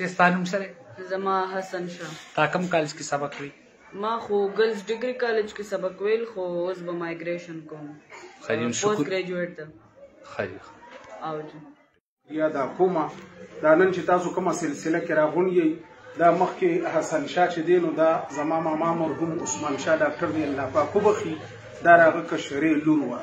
ستا نوم څه دی؟ زما حسن شاه. تا کوم کالج کې سبق وی؟ ما خو ګرلز ډیګري کالج کې سبق ویل، خو اوس به مایګریشن کوم. پوسټ ګریجویټ ده. خیر او یا دا کومه دا نن چې تاسو کومه سلسله کې راغونډئ دا مخکې حسن شاه چې دی نو دا زما ماما مرحوم عثمان شاه ډاکټر دی الله پاک وبخي دا راغه کشرې لور وه.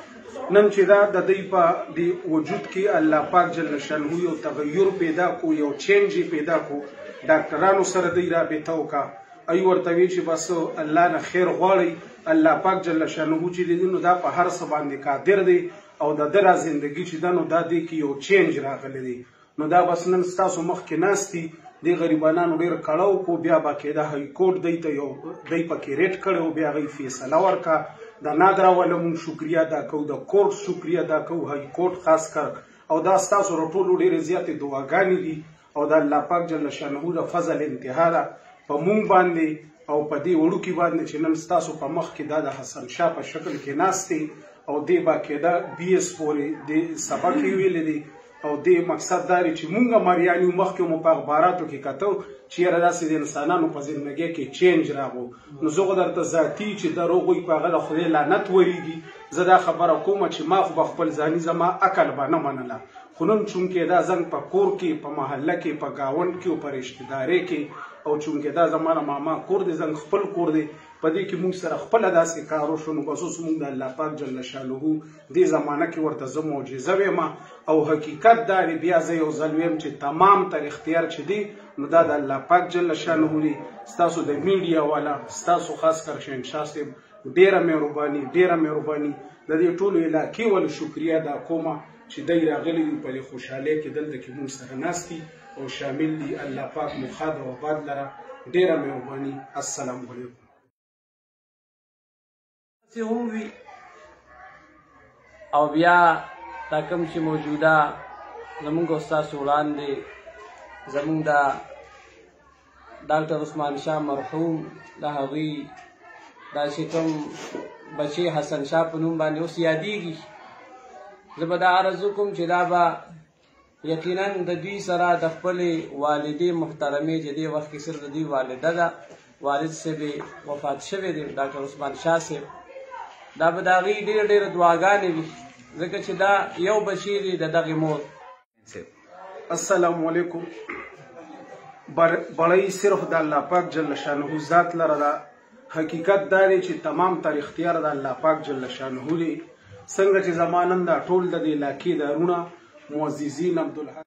نن چې دا د دوی په دې وجود کې الله پاک جل شانه یو تغیر پیدا کو، یو چینج پیدا کو، ډاکټرانو سره دوی رابطه وکړه، ای ورته وی چې بس الله نه خیر غواړي، الله پاک جل شانه چې دی نو دا په هر څه باندې قادر دی او د دره زندگی چې دا نو دا دی کې یو چینج راغلی دی. نو دا بس نن ستاسو مخکې ناستي د غریبانو ډېر کړاو کو، بیا باقاعده های کورټ دی ته یو دی پکې ریټ کړی او بیا هغوی فیصله ورکړه. د نادره والا مونږ شکریه ادا کوو، د کورټ شکریه ادا کوو، های کورټ خاص کر، او دا ستاسو له ټولو ډېرې زیاتې دعاګانې دي او د الله پاک جل شانه د فضل انتها ده په مونږ باندې او په دې وړوکي باندې چې نن ستاسو په مخ کې دا د حسن شاه په شکل کې ناستې او دې باقاعده BS پورې دې سبق یې ویلی دی او دې مقصد دا دی چې مونږ مریان یو مخکې مو په اخباراتو کې کتو چې یاره داسې د انسانانو په زندګۍ کې چینج راغو. نو زه خو درته ذاتي چې د هغوی په هغه د خدای لعنت ورېږي زه دا خبره کوم چې ما خو به خپل ځاني زما عقل به نه منله، خو نن چونکې دا زنګ په کور کې، په محله کې، په ګاونډ کې او په رشتهدارۍ کې او چونکې دا زما د ماما کور دی، زنګ خپل کور دی، په دې کې موږ سره خپله داسې کار وشو. نو بس اوس موږ د الله پاک جل شانه دې زمانه کې ورته زه معجزه ویم او حقیقت دا دی، بیا زه یو ځل ویم چې تمام تر اختیار چې دی نو دا د الله پاک جل شانه دی. ستاسو د میډیا والا، ستاسو خاص کر شهنشاه صاحب ډېره مهرباني، ډېره مهرباني، د دې ټولو علاقې ولې شکریه ادا کومه چې دی راغلی دي په دې خوشحالۍ کې دلته کې موږ سره ناست دي او شامل دي. الله پاک مو ښاد او آباد لره، ډېره مهرباني. السلام علیکم. هم وي او بیا دا کوم چې موجوده زمونږ ستاسو وړاندې زمونږ د ډاکټر عثمان شاه مرحوم د هغوی دا چې کوم بچی حسن شاه په نوم باندې اوس یادېږي، زه به دا عرض وکړم چې دا به یقینا د دوی سره د خپلې والدې محترمې چې دې وخت کې صرف د دوی والده ده، والد صاحب وفات شوی دی ډاکټر عثمان شاه صاحب، دا به د هغوی ډېرې ډېرې دعاګانې وي ځکه چې دا یو بچی دی د دغې مور. السلام علیکم. بړۍ صرف د الله پاک جل شانه ذات لره ده، حقیقت دا دی چې تمام تر اختیار د الله پاک جل شانه دی. څنګه چې زما نن دا ټول د دې علاقې دارونه معززین عبدالحق